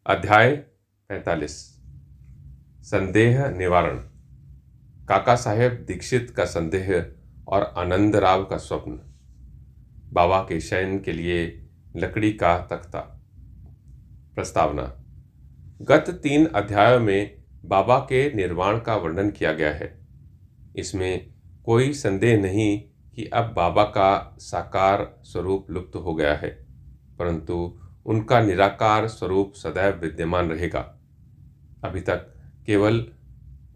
अध्याय 45। संदेह निवारण। काका साहेब दीक्षित का संदेह और आनंदराव का स्वप्न। बाबा के शयन के लिए लकड़ी का तख्ता। प्रस्तावना। गत 3 अध्यायों में बाबा के निर्वाण का वर्णन किया गया है। इसमें कोई संदेह नहीं कि अब बाबा का साकार स्वरूप लुप्त हो गया है, परंतु उनका निराकार स्वरूप सदैव विद्यमान रहेगा। अभी तक केवल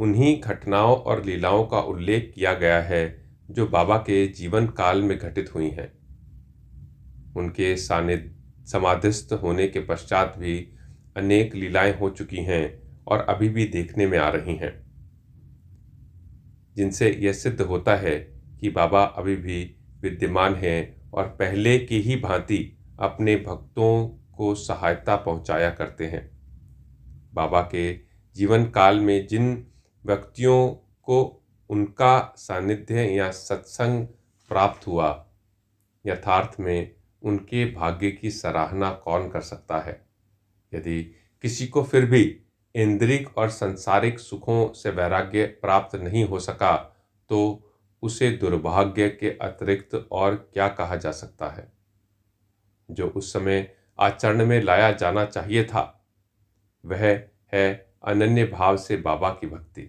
उन्हीं घटनाओं और लीलाओं का उल्लेख किया गया है जो बाबा के जीवन काल में घटित हुई हैं। उनके समाधिस्थ होने के पश्चात भी अनेक लीलाएं हो चुकी हैं और अभी भी देखने में आ रही हैं, जिनसे यह सिद्ध होता है कि बाबा अभी भी विद्यमान हैं और पहले की ही भांति अपने भक्तों को सहायता पहुंचाया करते हैं। बाबा के जीवन काल में जिन व्यक्तियों को उनका सानिध्य या सत्संग प्राप्त हुआ, यथार्थ में उनके भाग्य की सराहना कौन कर सकता है। यदि किसी को फिर भी इंद्रिक और संसारिक सुखों से वैराग्य प्राप्त नहीं हो सका, तो उसे दुर्भाग्य के अतिरिक्त और क्या कहा जा सकता है। जो उस समय आचरण में लाया जाना चाहिए था, वह है अनन्य भाव से बाबा की भक्ति।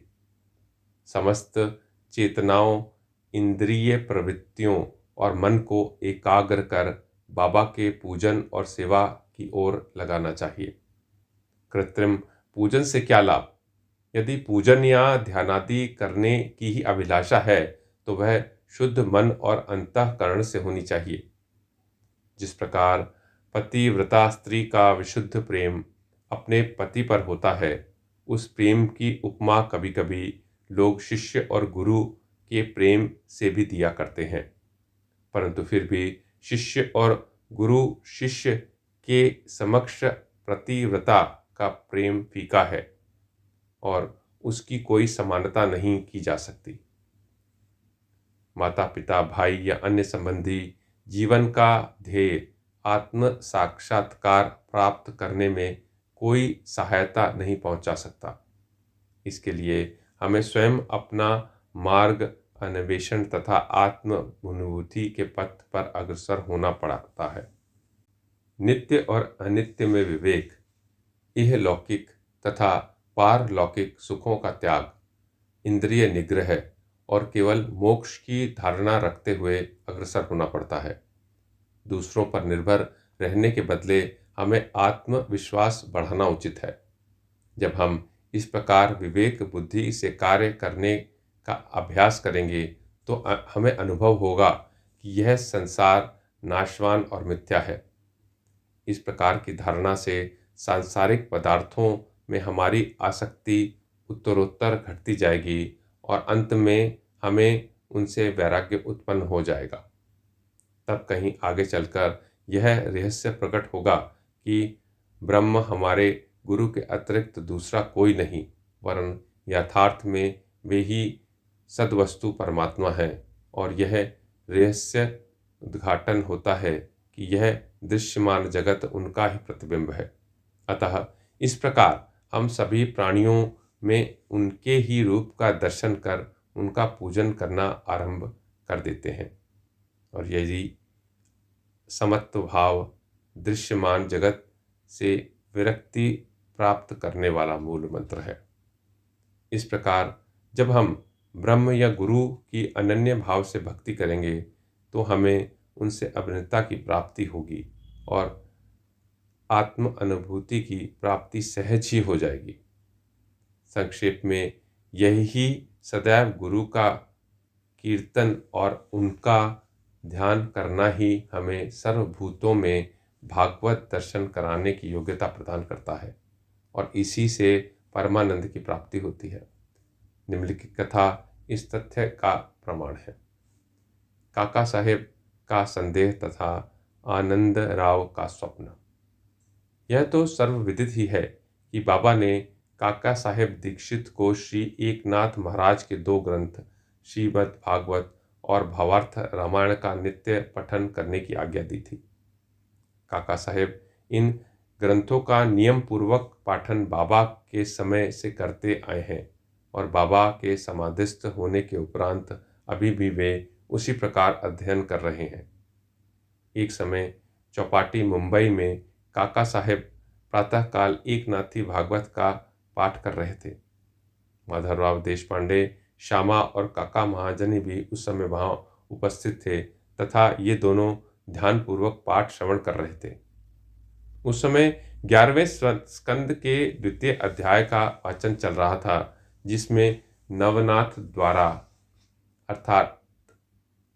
समस्त चेतनाओं, इंद्रिय प्रवृत्तियों और मन को एकाग्र कर बाबा के पूजन और सेवा की ओर लगाना चाहिए। कृत्रिम पूजन से क्या लाभ। यदि पूजन या ध्यानादि करने की ही अभिलाषा है, तो वह शुद्ध मन और अंतःकरण से होनी चाहिए। जिस प्रकार पतिव्रता स्त्री का विशुद्ध प्रेम अपने पति पर होता है, उस प्रेम की उपमा कभी कभी लोग शिष्य और गुरु के प्रेम से भी दिया करते हैं, परंतु फिर भी शिष्य और गुरु शिष्य के समक्ष पतिव्रता का प्रेम फीका है और उसकी कोई समानता नहीं की जा सकती। माता पिता, भाई या अन्य संबंधी जीवन का ध्येय आत्म साक्षात्कार प्राप्त करने में कोई सहायता नहीं पहुंचा सकता। इसके लिए हमें स्वयं अपना मार्ग अन्वेषण तथा आत्म अनुभूति के पथ पर अग्रसर होना पड़ता है। नित्य और अनित्य में विवेक, यह लौकिक तथा पारलौकिक सुखों का त्याग, इंद्रिय निग्रह और केवल मोक्ष की धारणा रखते हुए अग्रसर होना पड़ता है। दूसरों पर निर्भर रहने के बदले हमें आत्मविश्वास बढ़ाना उचित है। जब हम इस प्रकार विवेक बुद्धि से कार्य करने का अभ्यास करेंगे, तो हमें अनुभव होगा कि यह संसार नाशवान और मिथ्या है। इस प्रकार की धारणा से सांसारिक पदार्थों में हमारी आसक्ति उत्तरोत्तर घटती जाएगी और अंत में हमें उनसे वैराग्य उत्पन्न हो जाएगा। तब कहीं आगे चलकर यह रहस्य प्रकट होगा कि ब्रह्म हमारे गुरु के अतिरिक्त दूसरा कोई नहीं, वरन यथार्थ में वे ही सद्वस्तु परमात्मा है, और यह रहस्य उद्घाटन होता है कि यह दृश्यमान जगत उनका ही प्रतिबिंब है। अतः इस प्रकार हम सभी प्राणियों में उनके ही रूप का दर्शन कर उनका पूजन करना आरंभ कर देते हैं, और यही समत्व भाव दृश्यमान जगत से विरक्ति प्राप्त करने वाला मूल मंत्र है। इस प्रकार जब हम ब्रह्म या गुरु की अनन्य भाव से भक्ति करेंगे, तो हमें उनसे अभिन्नता की प्राप्ति होगी और आत्म अनुभूति की प्राप्ति सहज ही हो जाएगी। संक्षेप में यही सदैव गुरु का कीर्तन और उनका ध्यान करना ही हमें सर्वभूतों में भागवत दर्शन कराने की योग्यता प्रदान करता है, और इसी से परमानंद की प्राप्ति होती है। निम्नलिखित कथा इस तथ्य का प्रमाण है। काका साहेब का संदेह तथा आनंद राव का स्वप्न। यह तो सर्वविदित ही है कि बाबा ने काका साहेब दीक्षित को श्री एकनाथ महाराज के 2 ग्रंथ श्रीमद् भागवत और भावार्थ रामायण का नित्य पठन करने की आज्ञा दी थी। काका साहेब इन ग्रंथों का नियम पूर्वक पाठन बाबा के समय से करते आए हैं और बाबा के समाधिस्थ होने के उपरांत अभी भी वे उसी प्रकार अध्ययन कर रहे हैं। एक समय चौपाटी मुंबई में काका साहेब प्रातःकाल एक नाथी भागवत का पाठ कर रहे थे। माधवराव देशपांडे, श्यामा और काका महाजनी भी उस समय वहां उपस्थित थे तथा ये दोनों ध्यानपूर्वक पाठ श्रवण कर रहे थे। उस समय 11वें स्कंद के द्वितीय अध्याय का वाचन चल रहा था, जिसमें नवनाथ द्वारा अर्थात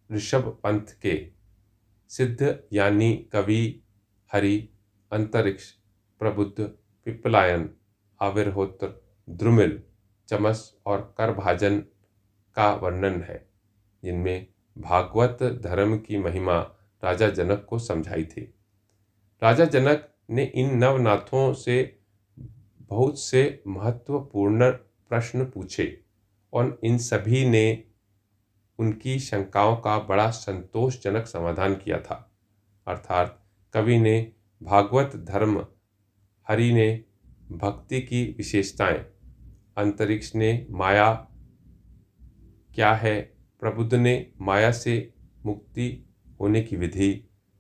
ऋषभ पंथ के सिद्ध यानी कवि, हरि, अंतरिक्ष, प्रबुद्ध, पिप्पलायन, आविर्होत्र, द्रुमिल, चमस और करभाजन का वर्णन है, जिनमें भागवत धर्म की महिमा राजा जनक को समझाई थी। राजा जनक ने इन नवनाथों से बहुत से महत्वपूर्ण प्रश्न पूछे और इन सभी ने उनकी शंकाओं का बड़ा संतोषजनक समाधान किया था। अर्थात कवि ने भागवत धर्म, हरि ने भक्ति की विशेषताएं, अंतरिक्ष ने माया क्या है, प्रबुद्ध ने माया से मुक्ति होने की विधि,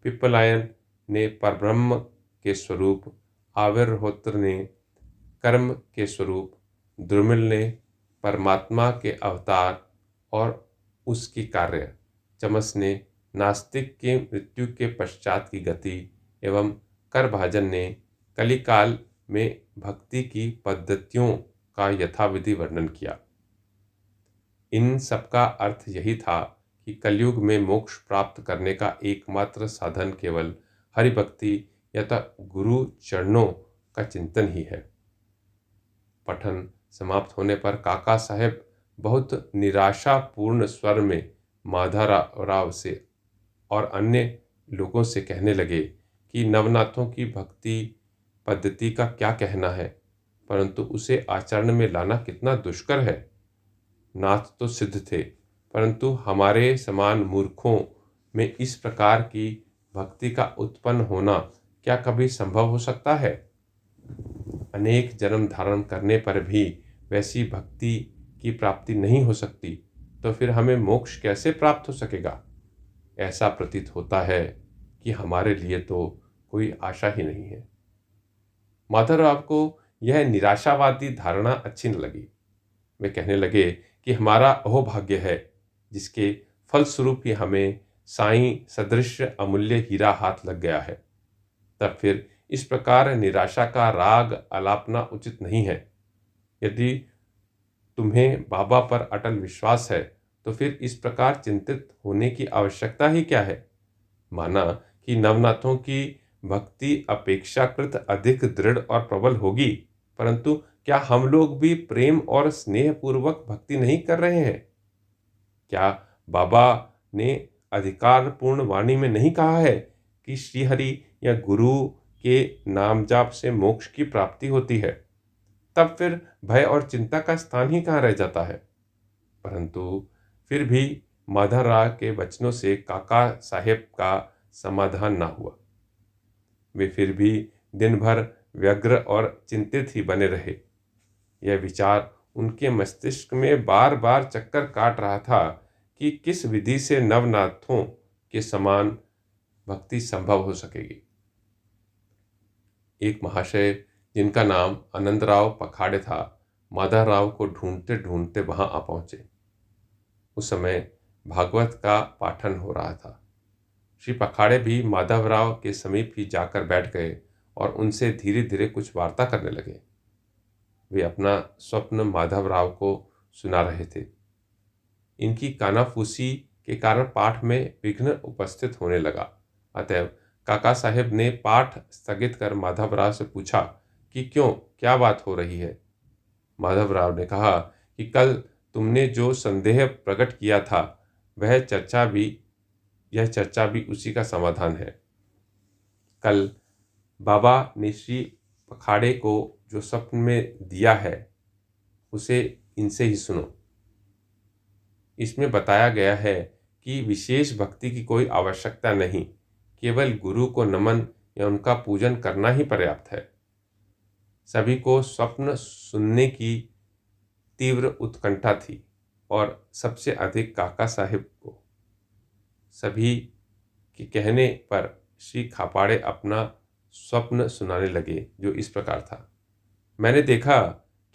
पिप्पलायन ने परब्रह्म के स्वरूप, आविर्होत्र ने कर्म के स्वरूप, द्रुमिल ने परमात्मा के अवतार और उसकी कार्य, चमस ने नास्तिक के मृत्यु के पश्चात की गति एवं करभाजन ने कलिकाल में भक्ति की पद्धतियों का यथाविधि वर्णन किया। इन सबका अर्थ यही था कि कलयुग में मोक्ष प्राप्त करने का एकमात्र साधन केवल हरिभक्ति या तो गुरु चरणों का चिंतन ही है। पठन समाप्त होने पर काका साहेब बहुत निराशापूर्ण स्वर में माधवराव से और अन्य लोगों से कहने लगे कि नवनाथों की भक्ति पद्धति का क्या कहना है, परंतु उसे आचरण में लाना कितना दुष्कर है। नाथ तो सिद्ध थे, परंतु हमारे समान मूर्खों में इस प्रकार की भक्ति का उत्पन्न होना क्या कभी संभव हो सकता है? अनेक जन्म धारण करने पर भी वैसी भक्ति की प्राप्ति नहीं हो सकती, तो फिर हमें मोक्ष कैसे प्राप्त हो सकेगा? ऐसा प्रतीत होता है कि हमारे लिए तो कोई आशा ही नहीं है। माधवराव को यह निराशावादी धारणा अच्छी न लगी। वे कहने लगे कि हमारा अहोभाग्य है, जिसके फलस्वरूप ही हमें साईं सदृश अमूल्य हीरा हाथ लग गया है। तब फिर इस प्रकार निराशा का राग आलापना उचित नहीं है। यदि तुम्हें बाबा पर अटल विश्वास है, तो फिर इस प्रकार चिंतित होने की आवश्यकता ही क्या है? माना कि नवनाथों की भक्ति अपेक्षाकृत अधिक दृढ़ और प्रबल होगी, परंतु क्या हम लोग भी प्रेम और स्नेह पूर्वक भक्ति नहीं कर रहे हैं? क्या बाबा ने अधिकारपूर्ण वाणी में नहीं कहा है कि श्रीहरि या गुरु के नाम जाप से मोक्ष की प्राप्ति होती है? तब फिर भय और चिंता का स्थान ही कहाँ रह जाता है? परंतु फिर भी माधवराव के वचनों से काका साहेब का समाधान ना हुआ। वे फिर भी दिन भर व्यग्र और चिंतित ही बने रहे। यह विचार उनके मस्तिष्क में बार बार चक्कर काट रहा था कि किस विधि से नवनाथों के समान भक्ति संभव हो सकेगी। एक महाशय जिनका नाम आनंदराव पखाड़े था, माधवराव को ढूंढते ढूंढते वहां आ पहुंचे। उस समय भागवत का पाठन हो रहा था। श्री पखाड़े भी माधवराव के समीप ही जाकर बैठ गए और उनसे धीरे धीरे कुछ वार्ता करने लगे। वे अपना स्वप्न माधवराव को सुना रहे थे। इनकी कानाफूसी के कारण पाठ में विघ्न उपस्थित होने लगा। अतएव काका साहेब ने पाठ स्थगित कर माधवराव से पूछा कि क्यों, क्या बात हो रही है? माधवराव ने कहा कि कल तुमने जो संदेह प्रकट किया था, यह चर्चा भी उसी का समाधान है। कल बाबा ने श्री पखाड़े को जो स्वप्न में दिया है, उसे इनसे ही सुनो। इसमें बताया गया है कि विशेष भक्ति की कोई आवश्यकता नहीं, केवल गुरु को नमन या उनका पूजन करना ही पर्याप्त है। सभी को स्वप्न सुनने की तीव्र उत्कंठा थी और सबसे अधिक काका साहिब को। सभी के कहने पर श्री खापाड़े अपना स्वप्न सुनाने लगे, जो इस प्रकार था। मैंने देखा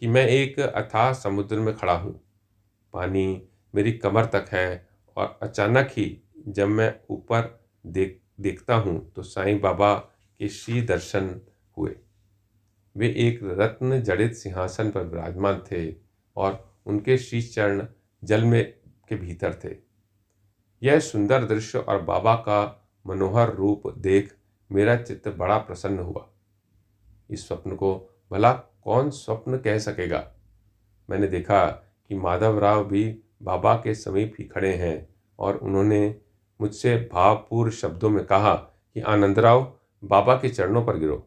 कि मैं एक अथाह समुद्र में खड़ा हूँ। पानी मेरी कमर तक है और अचानक ही जब मैं ऊपर देखता हूँ तो साईं बाबा के श्री दर्शन हुए। वे एक रत्न जड़ित सिंहासन पर विराजमान थे और उनके श्री चरण जल में के भीतर थे। यह सुंदर दृश्य और बाबा का मनोहर रूप देख मेरा चित्त बड़ा प्रसन्न हुआ। इस स्वप्न को भला कौन स्वप्न कह सकेगा। मैंने देखा कि माधवराव भी बाबा के समीप ही खड़े हैं और उन्होंने मुझसे भावपूर्ण शब्दों में कहा कि आनंदराव, बाबा के चरणों पर गिरो।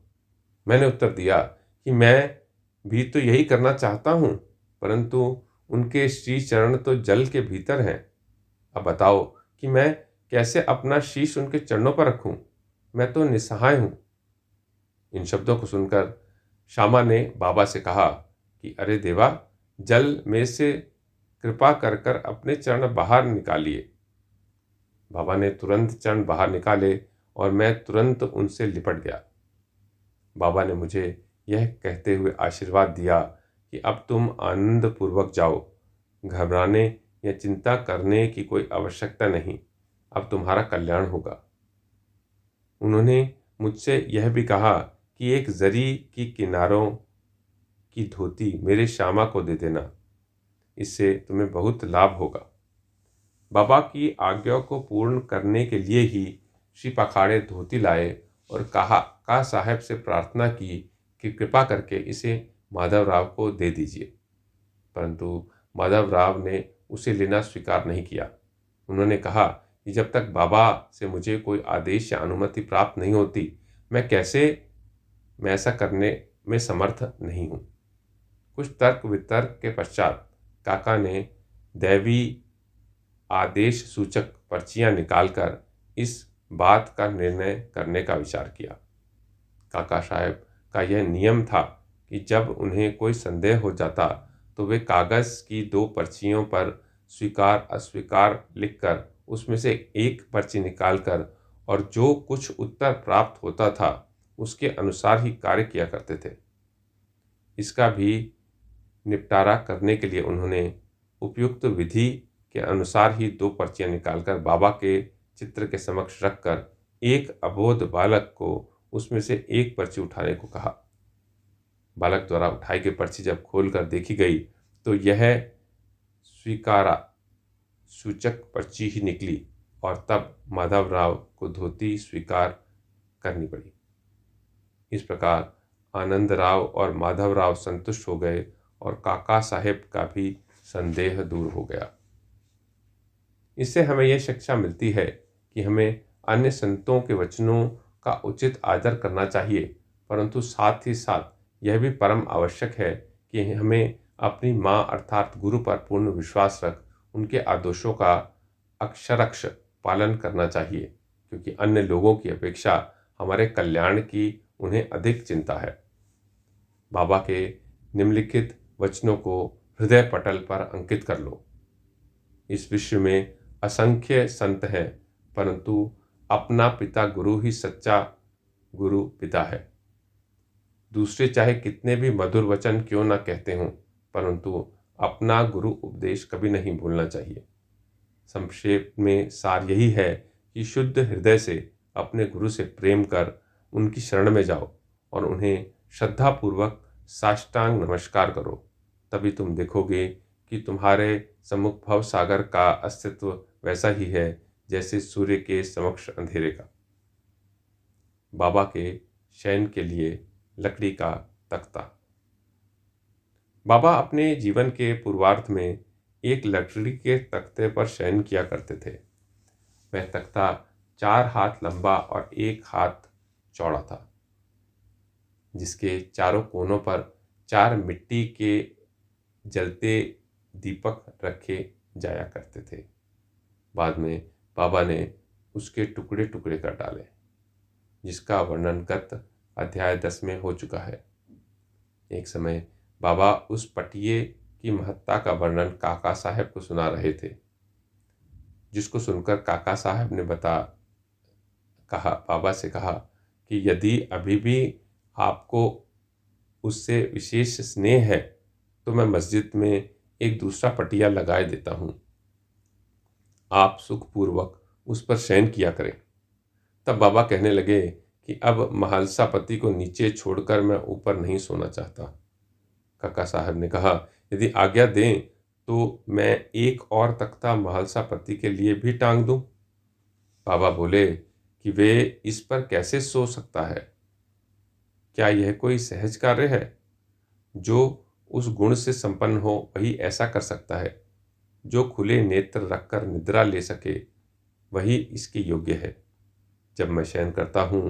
मैंने उत्तर दिया कि मैं भी तो यही करना चाहता हूँ, परंतु उनके श्री चरण तो जल के भीतर हैं। अब बताओ कि मैं कैसे अपना शीश उनके चरणों पर रखूं? मैं तो निस्सहाय हूं। इन शब्दों को सुनकर श्यामा ने बाबा से कहा कि अरे देवा, जल में से कृपा कर कर अपने चरण बाहर निकालिए। बाबा ने तुरंत चरण बाहर निकाले और मैं तुरंत उनसे लिपट गया। बाबा ने मुझे यह कहते हुए आशीर्वाद दिया कि अब तुम आनंद पूर्वक जाओ। घबराने या चिंता करने की कोई आवश्यकता नहीं। अब तुम्हारा कल्याण होगा। उन्होंने मुझसे यह भी कहा कि एक जरी की किनारों की धोती मेरे श्यामा को दे देना, इससे तुम्हें बहुत लाभ होगा। बाबा की आज्ञा को पूर्ण करने के लिए ही श्री पखाड़े धोती लाए और का साहब से प्रार्थना की कि कृपा करके इसे माधवराव को दे दीजिए। परंतु माधवराव ने उसे लेना स्वीकार नहीं किया। उन्होंने कहा कि जब तक बाबा से मुझे कोई आदेश या अनुमति प्राप्त नहीं होती, मैं ऐसा करने में समर्थ नहीं हूँ। कुछ तर्क वितर्क के पश्चात काका ने दैवी आदेश सूचक पर्चियां निकालकर इस बात का निर्णय करने का विचार किया। काका साहब का यह नियम था कि जब उन्हें कोई संदेह हो जाता तो वे कागज की 2 पर्चियों पर स्वीकार अस्वीकार लिखकर उसमें से एक पर्ची निकालकर और जो कुछ उत्तर प्राप्त होता था उसके अनुसार ही कार्य किया करते थे। इसका भी निपटारा करने के लिए उन्होंने उपयुक्त विधि के अनुसार ही 2 पर्चियां निकालकर बाबा के चित्र के समक्ष रखकर एक अबोध बालक को उसमें से एक पर्ची उठाने को कहा। बालक द्वारा उठाई गई पर्ची जब खोलकर देखी गई तो यह स्वीकारा सूचक पर्ची ही निकली और तब माधवराव को धोती स्वीकार करनी पड़ी। इस प्रकार आनंदराव और माधवराव संतुष्ट हो गए और काका साहेब का भी संदेह दूर हो गया। इससे हमें यह शिक्षा मिलती है कि हमें अन्य संतों के वचनों का उचित आदर करना चाहिए, परंतु साथ ही साथ यह भी परम आवश्यक है कि हमें अपनी माँ अर्थात गुरु पर पूर्ण विश्वास रख उनके आदेशों का अक्षरश पालन करना चाहिए, क्योंकि अन्य लोगों की अपेक्षा हमारे कल्याण की उन्हें अधिक चिंता है। बाबा के निम्नलिखित वचनों को हृदय पटल पर अंकित कर लो। इस विश्व में असंख्य संत हैं, परंतु अपना पिता गुरु ही सच्चा गुरु पिता है। दूसरे चाहे कितने भी मधुर वचन क्यों न कहते हों, परंतु अपना गुरु उपदेश कभी नहीं भूलना चाहिए। संक्षेप में सार यही है कि शुद्ध हृदय से अपने गुरु से प्रेम कर उनकी शरण में जाओ और उन्हें श्रद्धापूर्वक साष्टांग नमस्कार करो। तभी तुम देखोगे कि तुम्हारे सम्मुख भव सागर का अस्तित्व वैसा ही है जैसे सूर्य के समक्ष अंधेरे का। बाबा के शयन के लिए लकड़ी का तख्ता। बाबा अपने जीवन के पूर्वार्ध में एक लकड़ी के तख्ते पर शयन किया करते थे। वह तख्ता 4 हाथ लंबा और 1 हाथ चौड़ा था, जिसके चारों कोनों पर 4 मिट्टी के जलते दीपक रखे जाया करते थे। बाद में बाबा ने उसके टुकड़े टुकड़े कर डाले। जिसका वर्णन गत अध्याय 10 में हो चुका है। एक समय बाबा उस पटिये की महत्ता का वर्णन काका साहब को सुना रहे थे, जिसको सुनकर काका साहब ने बाबा से कहा कि यदि अभी भी आपको उससे विशेष स्नेह है तो मैं मस्जिद में एक दूसरा पटिया लगाए देता हूँ, आप सुखपूर्वक उस पर शयन किया करें। तब बाबा कहने लगे कि अब महालसा पति को नीचे छोड़कर मैं ऊपर नहीं सोना चाहता। काका साहब ने कहा, यदि आज्ञा दें तो मैं एक और तख्ता महालसा पति के लिए भी टांग दूं। बाबा बोले कि वे इस पर कैसे सो सकता है, क्या यह कोई सहज कार्य है? जो उस गुण से संपन्न हो वही ऐसा कर सकता है। जो खुले नेत्र रखकर निद्रा ले सके वही इसके योग्य है। जब मैं शयन करता हूँ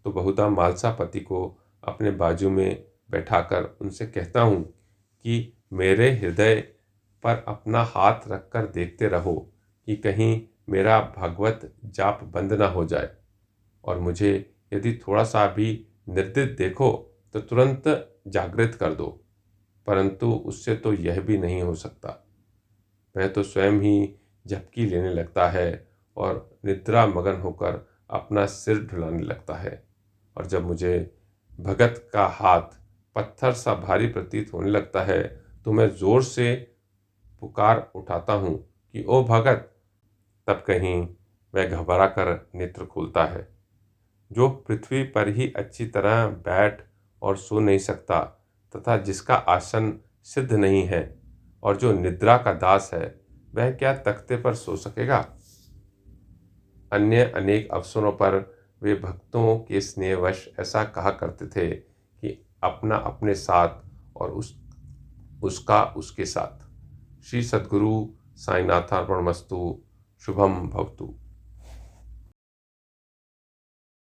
तो बहुधा मालसा पति को अपने बाजू में बैठाकर उनसे कहता हूँ कि मेरे हृदय पर अपना हाथ रखकर देखते रहो कि कहीं मेरा भागवत जाप बंद ना हो जाए, और मुझे यदि थोड़ा सा भी निर्दित देखो तो तुरंत जागृत कर दो। परंतु उससे तो यह भी नहीं हो सकता। वह तो स्वयं ही झपकी लेने लगता है और निद्रा मगन होकर अपना सिर ढुलाने लगता है, और जब मुझे भगत का हाथ पत्थर सा भारी प्रतीत होने लगता है तो मैं जोर से पुकार उठाता हूँ कि ओ भगत। तब कहीं वह घबरा कर नेत्र खोलता है। जो पृथ्वी पर ही अच्छी तरह बैठ और सो नहीं सकता तथा जिसका आसन सिद्ध नहीं है और जो निद्रा का दास है, वह क्या तख्ते पर सो सकेगा? अन्य अनेक अवसरों पर वे भक्तों के स्नेहवश ऐसा कहा करते थे कि अपना अपने साथ और उसका उसके साथ। श्री सद्गुरु साईनाथार्पणमस्तु। शुभम भवतु।